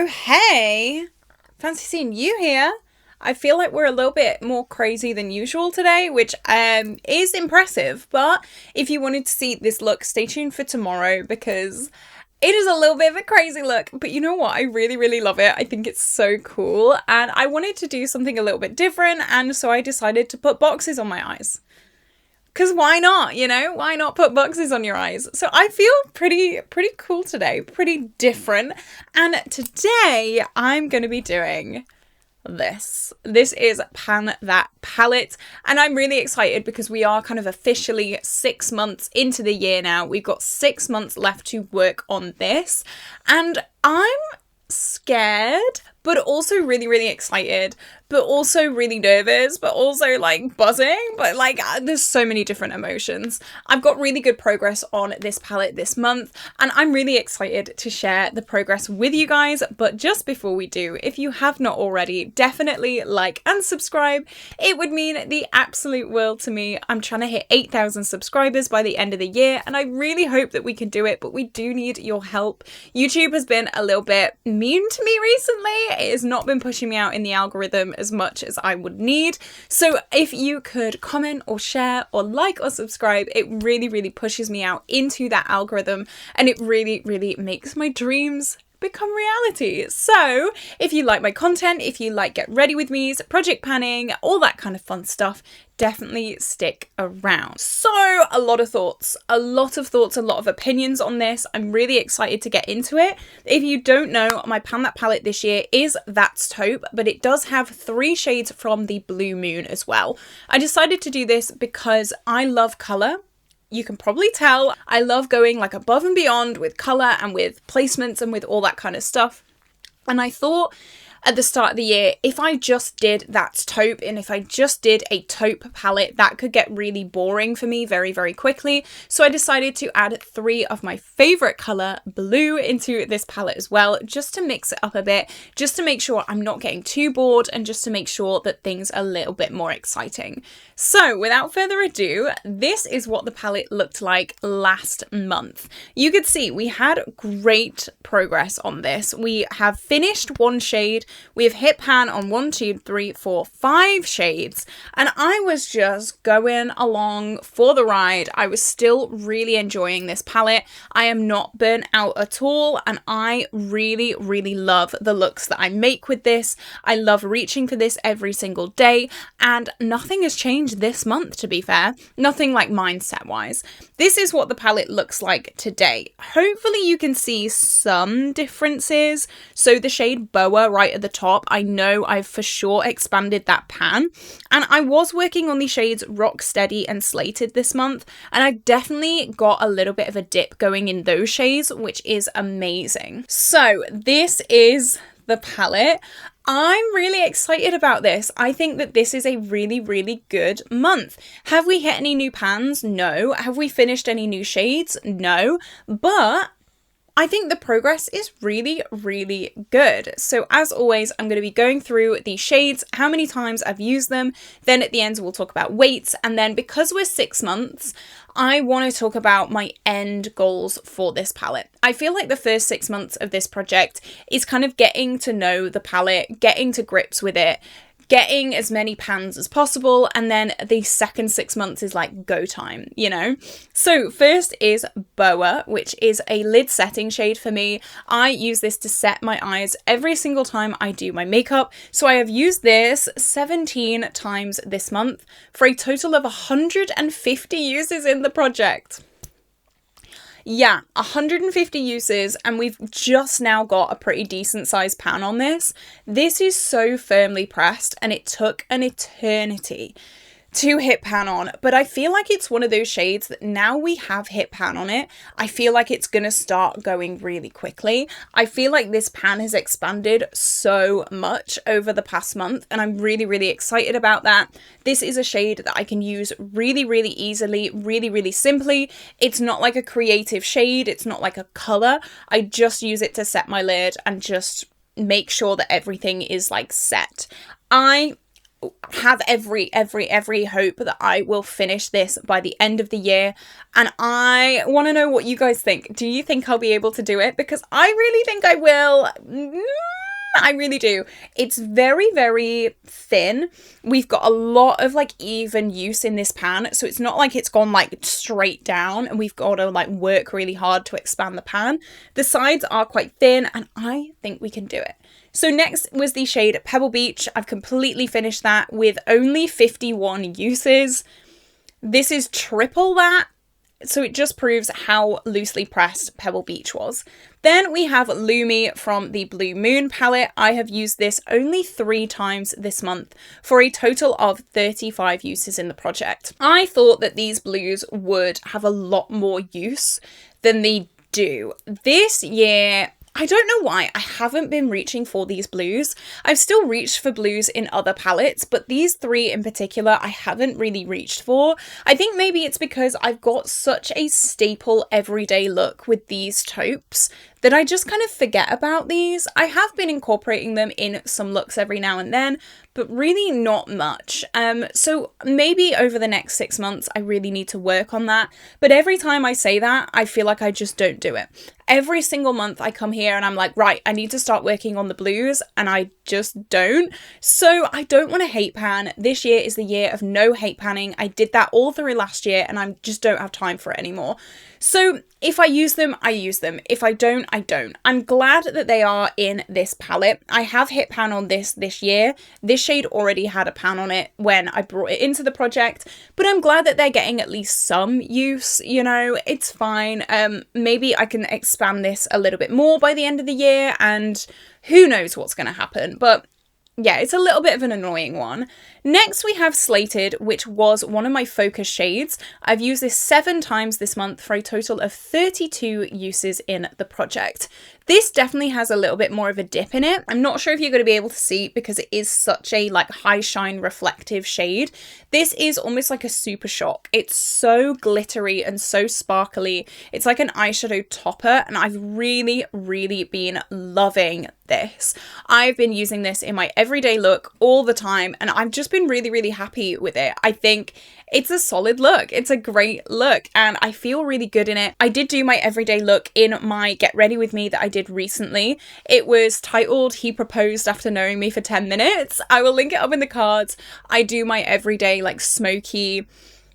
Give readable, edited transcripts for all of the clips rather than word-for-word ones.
Oh, hey! Fancy seeing you here. I feel like we're a little bit more crazy than usual today, which is impressive. But if you wanted to see this look, stay tuned for tomorrow because it is a little bit of a crazy look. But you know what? I really, really love it. I think it's so cool. And I wanted to do something a little bit different. And so I decided to put boxes on my eyes. Because why not, you know? Why not put boxes on your eyes? So I feel pretty cool today, pretty different. And today I'm going to be doing this. This is Pan That palette. And I'm really excited because we are kind of officially 6 months into the year now. We've got 6 months left to work on this. And I'm scared, but also really, really excited, but also really nervous, but also like buzzing, but like there's so many different emotions. I've got really good progress on this palette this month, and I'm really excited to share the progress with you guys. But just before we do, if you have not already, definitely like and subscribe. It would mean the absolute world to me. I'm trying to hit 8,000 subscribers by the end of the year, and I really hope that we can do it, but we do need your help. YouTube has been a little bit mean to me recently. It has not been pushing me out in the algorithm as much as I would need. So if you could comment or share or like or subscribe, it really, really pushes me out into that algorithm, and it really, really makes my dreams become reality. So if you like my content, if you like get ready with me's, project panning, all that kind of fun stuff, definitely stick around. So a lot of thoughts, a lot of opinions on this. I'm really excited to get into it. If you don't know, my Pan That palette this year is That's Taupe, but it does have 3 shades from the Blue Moon as well. I decided to do this because I love colour. You can probably tell I love going like above and beyond with colour and with placements and with all that kind of stuff. And I thought at the start of the year, if I just did That's Taupe and if I just did a taupe palette, that could get really boring for me very, very quickly. So I decided to add 3 of my favourite colour, blue, into this palette as well, just to mix it up a bit, just to make sure I'm not getting too bored and just to make sure that things are a little bit more exciting. So without further ado, this is what the palette looked like last month. You could see we had great progress on this. We have finished 1 shade. We have hit pan on 1, 2, 3, 4, 5 shades, and I was just going along for the ride. I was still really enjoying this palette. I am not burnt out at all, and I really, really love the looks that I make with this. I love reaching for this every single day, and nothing has changed this month, to be fair. Nothing like mindset wise. This is what the palette looks like today. Hopefully you can see some differences. So the shade Boa right at the top, I know I've for sure expanded that pan, and I was working on the shades Rock Steady and Slated this month, and I definitely got a little bit of a dip going in those shades, which is amazing. So this is the palette. I'm really excited about this. I think that this is a really, really good month. Have we hit any new pans? No. Have we finished any new shades? No. But I think the progress is really, really good. So as always, I'm going to be going through the shades, how many times I've used them. Then at the end, we'll talk about weights. And then because we're 6 months, I want to talk about my end goals for this palette. I feel like the first 6 months of this project is kind of getting to know the palette, getting to grips with it, getting as many pans as possible, and then the second 6 months is like go time, you know? So first is Boa, which is a lid setting shade for me. I use this to set my eyes every single time I do my makeup. So I have used this 17 times this month for a total of 150 uses in the project. Yeah, 150 uses, and we've just now got a pretty decent sized pan on this. This is so firmly pressed, and it took an eternity to hit pan on, but I feel like it's one of those shades that now we have hit pan on it, I feel like it's gonna start going really quickly. I feel like this pan has expanded so much over the past month, and I'm really, really excited about that. This is a shade that I can use really, really easily, really, really simply. It's not like a creative shade, it's not like a color. I just use it to set my lid and just make sure that everything is like set. I have every hope that I will finish this by the end of the year, and I want to know what you guys think. Do you think I'll be able to do it? Because I really think I will. I really do. It's very, very thin. We've got a lot of like even use in this pan, so it's not like it's gone like straight down and we've got to like work really hard to expand the pan. The sides are quite thin and I think we can do it. So next was the shade Pebble Beach. I've completely finished that with only 51 uses. This is triple that. So it just proves how loosely pressed Pebble Beach was. Then we have Lumi from the Blue Moon palette. I have used this only 3 times this month for a total of 35 uses in the project. I thought that these blues would have a lot more use than they do. This year, I don't know why I haven't been reaching for these blues. I've still reached for blues in other palettes, but these 3 in particular, I haven't really reached for. I think maybe it's because I've got such a staple everyday look with these taupes that I just kind of forget about these. I have been incorporating them in some looks every now and then, but really not much. So maybe over the next 6 months, I really need to work on that. But every time I say that, I feel like I just don't do it. Every single month I come here and I'm like, right, I need to start working on the blues, and I just don't. So I don't want to hate pan. This year is the year of no hate panning. I did that all through last year and I just don't have time for it anymore. So if I use them, I use them. If I don't, I don't. I'm glad that they are in this palette. I have hit pan on this year. This shade already had a pan on it when I brought it into the project, but I'm glad that they're getting at least some use, you know, it's fine. Maybe I can expand this a little bit more by the end of the year, and who knows what's going to happen, but yeah, it's a little bit of an annoying one. Next we have Slated, which was one of my focus shades. I've used this 7 times this month for a total of 32 uses in the project. This definitely has a little bit more of a dip in it. I'm not sure if you're going to be able to see because it is such a like high shine reflective shade. This is almost like a super shock. It's so glittery and so sparkly. It's like an eyeshadow topper, and I've really, really been loving this. I've been using this in my everyday look all the time, and I've just been really, really happy with it. I think it's a solid look. It's a great look and I feel really good in it. I did do my everyday look in my Get Ready With Me that I did recently. It was titled He Proposed After Knowing Me for 10 Minutes. I will link it up in the cards. I do my everyday like smoky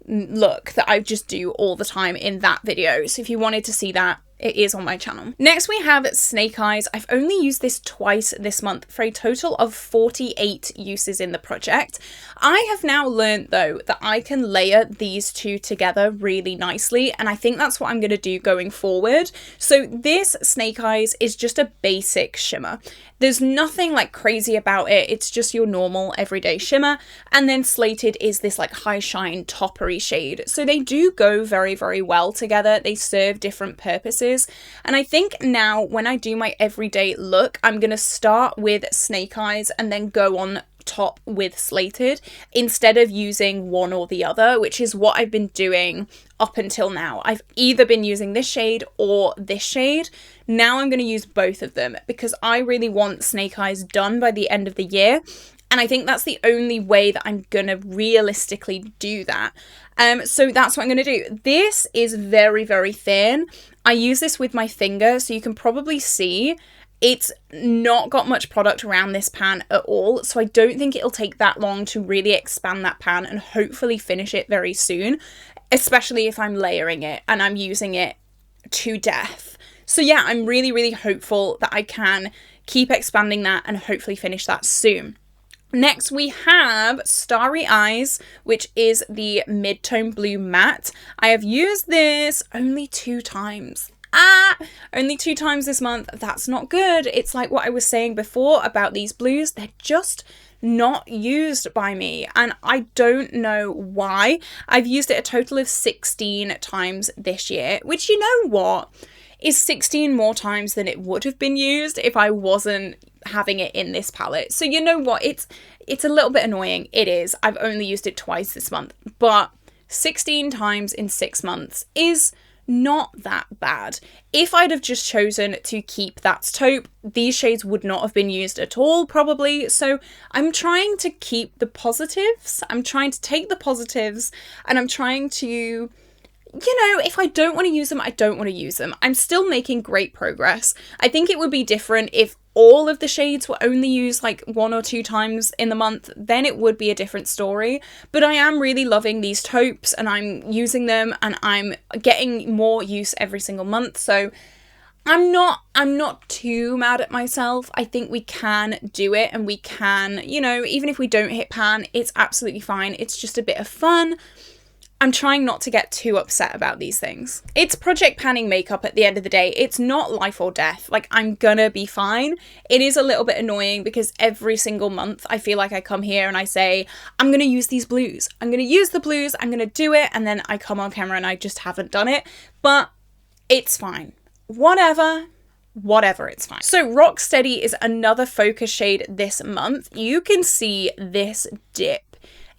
look that I just do all the time in that video. So if you wanted to see that, it is on my channel. Next we have Snake Eyes. I've only used this twice this month for a total of 48 uses in the project. I have now learned though that I can layer these two together really nicely, and I think that's what I'm going to do going forward. So this Snake Eyes is just a basic shimmer. There's nothing like crazy about it. It's just your normal everyday shimmer. And then Slated is this like high shine toppery shade. So they do go very, very well together. They serve different purposes. And I think now when I do my everyday look, I'm going to start with Snake Eyes and then go on top with Slated instead of using one or the other, which is what I've been doing up until now. I've either been using this shade or this shade. Now I'm going to use both of them because I really want Snake Eyes done by the end of the year. And I think that's the only way that I'm going to realistically do that. So that's what I'm going to do. This is very, very thin. I use this with my finger, so you can probably see it's not got much product around this pan at all. So I don't think it'll take that long to really expand that pan and hopefully finish it very soon, especially if I'm layering it and I'm using it to death. So yeah, I'm really, really hopeful that I can keep expanding that and hopefully finish that soon. Next we have Starry Eyes, which is the mid-tone blue matte. I have used this only 2 times. Only 2 times this month. That's not good. It's like what I was saying before about these blues. They're just not used by me, and I don't know why. I've used it a total of 16 times this year, which, you know what, is 16 more times than it would have been used if I wasn't having it in this palette. So you know what, it's a little bit annoying. It is. I've only used it twice this month, but 16 times in 6 months is not that bad. If I'd have just chosen to keep that taupe, these shades would not have been used at all, probably. So I'm trying to keep the positives. I'm trying to take the positives, and I'm trying to, you know, if I don't want to use them, I don't want to use them. I'm still making great progress. I think it would be different if all of the shades were only used like 1 or 2 times in the month, then it would be a different story. But I am really loving these taupes, and I'm using them, and I'm getting more use every single month. So I'm not too mad at myself. I think we can do it, and we can, you know, even if we don't hit pan, it's absolutely fine. It's just a bit of fun. I'm trying not to get too upset about these things. It's project panning makeup at the end of the day. It's not life or death. Like, I'm gonna be fine. It is a little bit annoying because every single month I feel like I come here and I say, I'm gonna use these blues. I'm gonna use the blues. I'm gonna do it. And then I come on camera and I just haven't done it. But it's fine. Whatever, it's fine. So Rocksteady is another focus shade this month. You can see this dip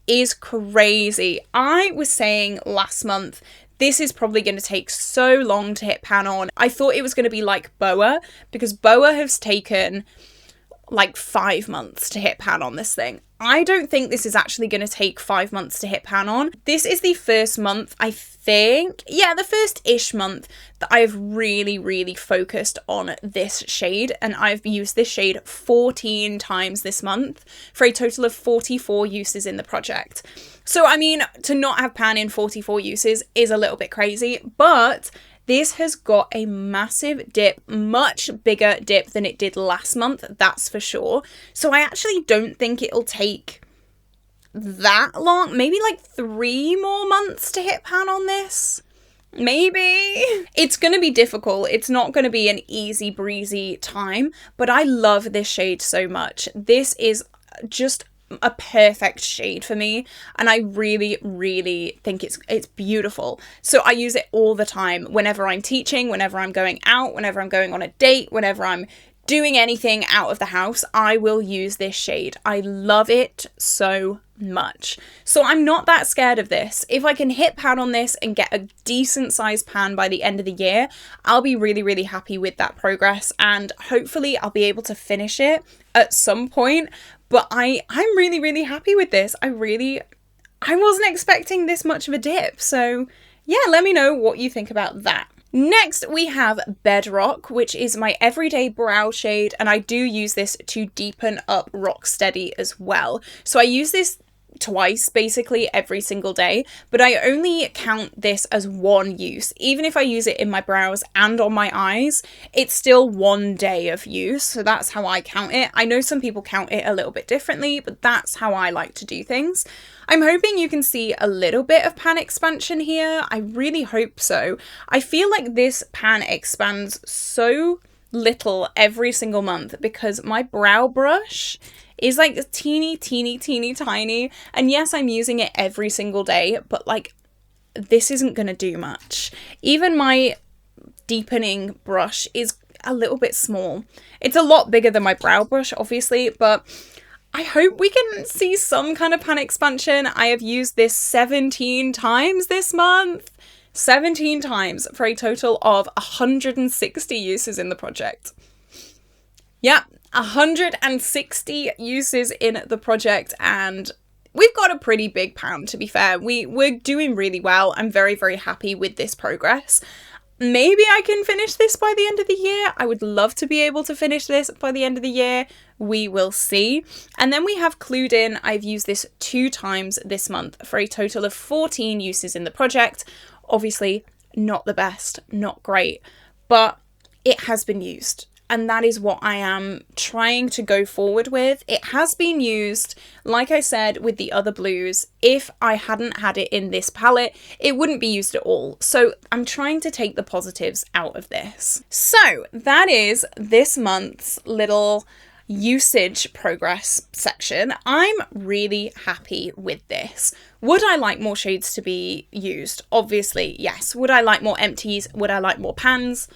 is crazy. I was saying last month, this is probably going to take so long to hit pan on. I thought it was going to be like Boa, because Boa has taken like 5 months to hit pan on this thing. I don't think this is actually going to take 5 months to hit pan on. This is the first month, I think, yeah, the first-ish month that I've really focused on this shade, and I've used this shade 14 times this month for a total of 44 uses in the project. So, I mean, to not have pan in 44 uses is a little bit crazy, but this has got a massive dip, much bigger dip than it did last month, that's for sure. So I actually don't think it'll take that long, maybe like 3 more months to hit pan on this. Maybe. It's going to be difficult. It's not going to be an easy breezy time, but I love this shade so much. This is just a perfect shade for me, and I really think it's beautiful. So I use it all the time, whenever I'm teaching, whenever I'm going out, whenever I'm going on a date, whenever I'm doing anything out of the house, I will use this shade. I love it so much. So I'm not that scared of this. If I can hit pan on this and get a decent sized pan by the end of the year, I'll be really happy with that progress, and hopefully I'll be able to finish it at some point. But I'm really happy with this. I wasn't expecting this much of a dip. So yeah, let me know what you think about that. Next, we have Bedrock, which is my everyday brow shade, and I do use this to deepen up Rocksteady as well. So I use this twice basically every single day, but I only count this as one use. Even if I use it in my brows and on my eyes, it's still 1 day of use. So that's how I count it. I know some people count it a little bit differently, but that's how I like to do things. I'm hoping you can see a little bit of pan expansion here. I really hope so. I feel like this pan expands so little every single month because my brow brush is like teeny tiny, and yes, I'm using it every single day, but like this isn't gonna do much. Even my deepening brush is a little bit small. It's a lot bigger than my brow brush, obviously, but I hope we can see some kind of pan expansion. I have used this 17 times this month. 17 times for a total of 160 uses in the project. Yeah, 160 uses in the project, and we've got a pretty big pan, to be fair. We're doing really well. I'm very happy with this progress. Maybe I can finish this by the end of the year. I would love to be able to finish this by the end of the year. We will see. And then we have Clued In. I've used this 2 times this month for a total of 14 uses in the project. Obviously, not the best, not great, but it has been used. And that is what I am trying to go forward with. It has been used, like I said, with the other blues. If I hadn't had it in this palette, it wouldn't be used at all. So I'm trying to take the positives out of this. So that is this month's little usage progress section. I'm really happy with this. Would I like more shades to be used? Obviously, yes. Would I like more empties? Would I like more pans?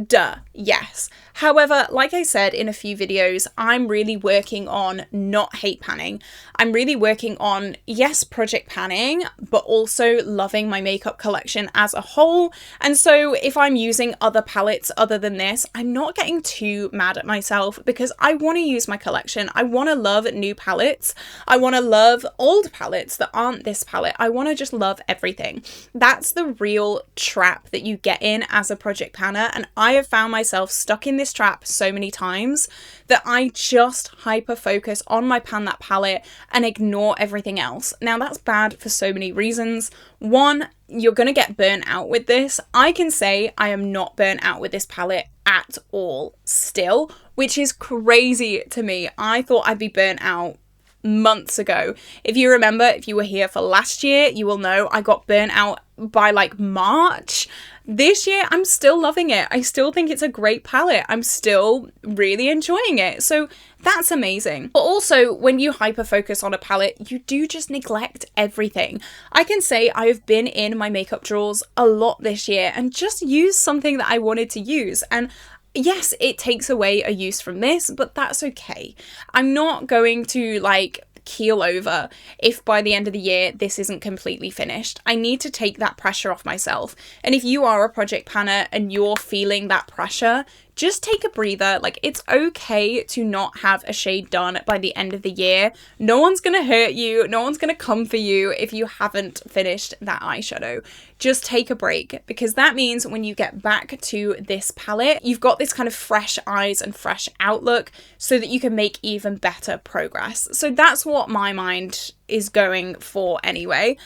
Duh, yes. However, like I said in a few videos, I'm really working on not hate panning. I'm really working on, yes, project panning, but also loving my makeup collection as a whole. And so if I'm using other palettes other than this, I'm not getting too mad at myself because I want to use my collection. I want to love new palettes. I want to love old palettes that aren't this palette. I want to just love everything. That's the real trap that you get in as a project panner, and I have found myself stuck in this trap so many times that I just hyper focus on my Pan That palette and ignore everything else. Now that's bad for so many reasons. One, you're gonna get burnt out with this. I can say I am not burnt out with this palette at all still, which is crazy to me. I thought I'd be burnt out months ago. If you remember, if you were here for last year, you will know I got burnt out by like March. This year, I'm still loving it. I still think it's a great palette. I'm still really enjoying it. So that's amazing. But also, when you hyper focus on a palette, you do just neglect everything. I can say I have been in my makeup drawers a lot this year and just used something that I wanted to use. And yes, it takes away a use from this, but that's okay. I'm not going to like keel over if by the end of the year this isn't completely finished. I need to take that pressure off myself. And if you are a project panner and you're feeling that pressure, just take a breather. Like, it's okay to not have a shade done by the end of the year. No one's gonna hurt you. No one's gonna come for you if you haven't finished that eyeshadow. Just take a break, because that means when you get back to this palette, you've got this kind of fresh eyes and fresh outlook so that you can make even better progress. So that's what my mind is going for anyway.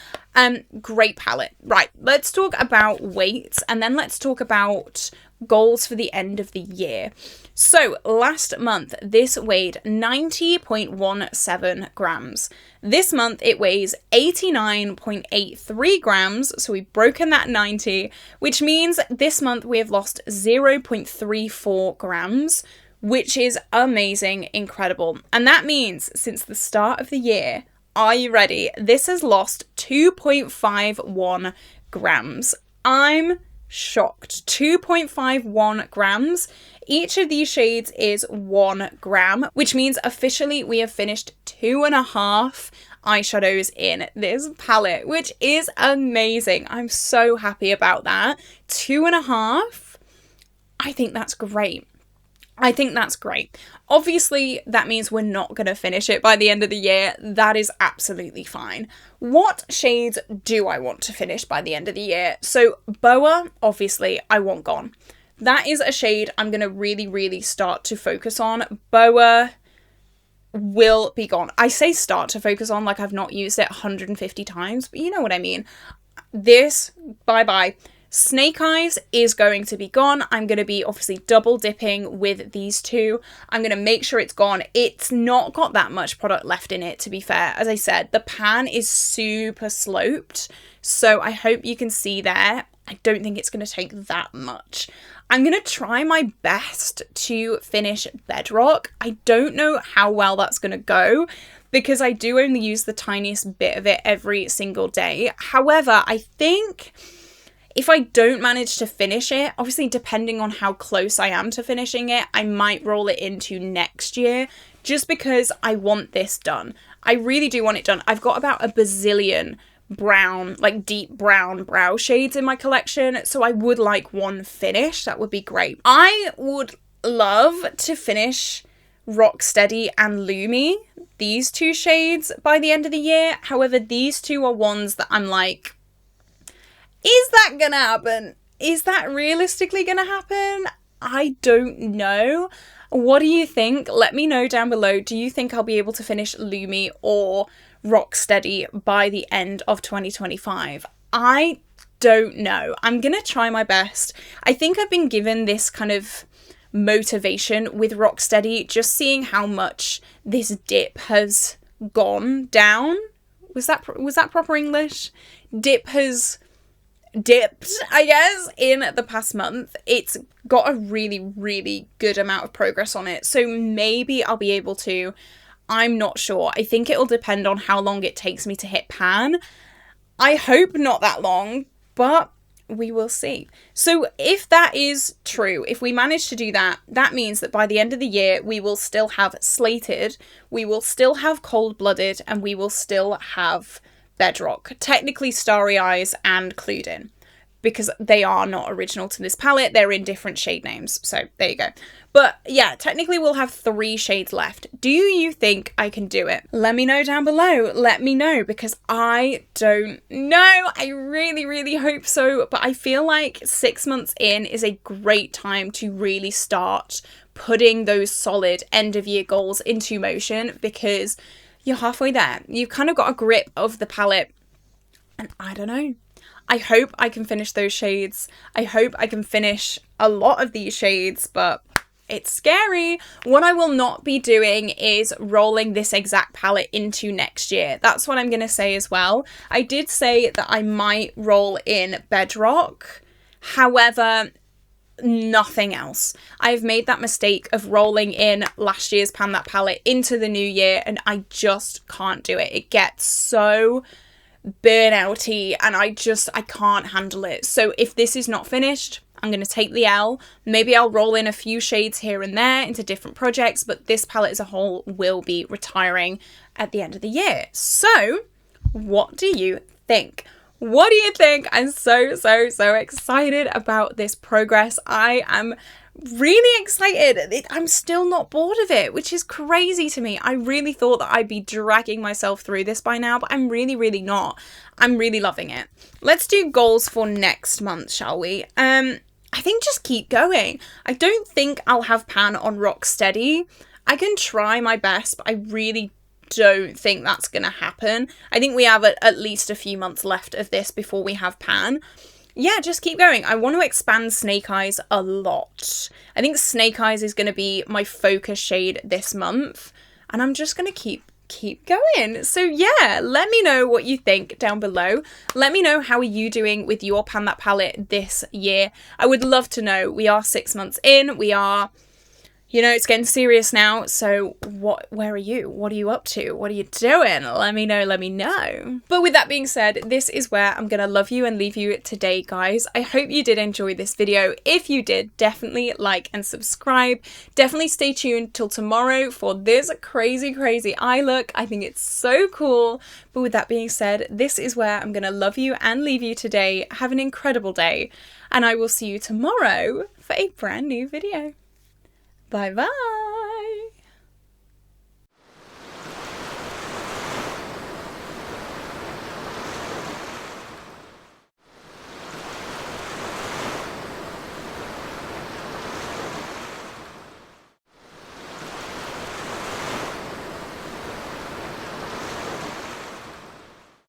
Great palette. Right, let's talk about weights, and then let's talk about goals for the end of the year. So last month this weighed 90.17 grams. This month it weighs 89.83 grams, so we've broken that 90, which means this month we have lost 0.34 grams, which is amazing, incredible. And that means since the start of the year, are you ready? This has lost 2.51 grams. I'm shocked. 2.51 grams. Each of these shades is 1 gram, which means officially we have finished 2.5 eyeshadows in this palette, which is amazing. I'm so happy about that. 2.5. I think that's great. I think that's great. Obviously, that means we're not going to finish it by the end of the year. That is absolutely fine. What shades do I want to finish by the end of the year? So Boa, obviously, I want gone. That is a shade I'm going to really, really start to focus on. Boa will be gone. I say start to focus on like I've not used it 150 times, but you know what I mean. This, bye-bye. Snake Eyes is going to be gone. I'm going to be obviously double dipping with these two. I'm going to make sure it's gone. It's not got that much product left in it, to be fair. As I said, the pan is super sloped, so I hope you can see there. I don't think it's going to take that much. I'm going to try my best to finish Bedrock. I don't know how well that's going to go, because I do only use the tiniest bit of it every single day. However, I think if I don't manage to finish it, obviously depending on how close I am to finishing it, I might roll it into next year, just because I want this done. I really do want it done. I've got about a bazillion brown, like deep brown brow shades in my collection, so I would like one finished. That would be great. I would love to finish Rocksteady and Lumi, these two shades, by the end of the year. However, these two are ones that I'm like, is that gonna happen? Is that realistically gonna happen? I don't know. What do you think? Let me know down below. Do you think I'll be able to finish Lumi or Rocksteady by the end of 2025? I don't know. I'm gonna try my best. I think I've been given this kind of motivation with Rocksteady, just seeing how much this dip has gone down. Was that proper English? Dip has dipped, I guess, in the past month. It's got a really, really good amount of progress on it, so maybe I'll be able to. I'm not sure. I think it'll depend on how long it takes me to hit pan. I hope not that long, but we will see. So if that is true, if we manage to do that, that means that by the end of the year, we will still have Slated, we will still have Cold Blooded, and we will still have Bedrock. Technically Starry Eyes and Clued In, because they are not original to this palette. They're in different shade names. So there you go. But yeah, technically we'll have 3 shades left. Do you think I can do it? Let me know down below. Let me know, because I don't know. I really, really hope so. But I feel like 6 months in is a great time to really start putting those solid end of year goals into motion, because you're halfway there. You've kind of got a grip of the palette, and I don't know. I hope I can finish those shades. I hope I can finish a lot of these shades, but it's scary. What I will not be doing is rolling this exact palette into next year. That's what I'm going to say as well. I did say that I might roll in Bedrock. However, nothing else. I've made that mistake of rolling in last year's Pan That palette into the new year, and I just can't do it. It gets so burnouty and I can't handle it. So if this is not finished, I'm going to take the L. Maybe I'll roll in a few shades here and there into different projects, but this palette as a whole will be retiring at the end of the year. So what do you think? What do you think? I'm so excited about this progress. I am really excited. I'm still not bored of it, which is crazy to me. I really thought that I'd be dragging myself through this by now, but I'm really not. I'm really loving it. Let's do goals for next month, shall we? I think just keep going. I don't think I'll have Pan on rock steady. I can try my best, but I really don't think that's gonna happen. I think we have at least a few months left of this before we have Pan. Yeah, just keep going. I want to expand Snake Eyes a lot. I think Snake Eyes is going to be my focus shade this month, and I'm just going to keep going. So yeah, let me know what you think down below. Let me know, how are you doing with your Pan That palette this year? I would love to know. We are 6 months in. We are, you know, it's getting serious now. So where are you? What are you up to? What are you doing? Let me know. But with that being said, this is where I'm going to love you and leave you today, guys. I hope you did enjoy this video. If you did, definitely like and subscribe. Definitely stay tuned till tomorrow for this crazy eye look. I think it's so cool. But with that being said, this is where I'm going to love you and leave you today. Have an incredible day. And I will see you tomorrow for a brand new video. Bye bye.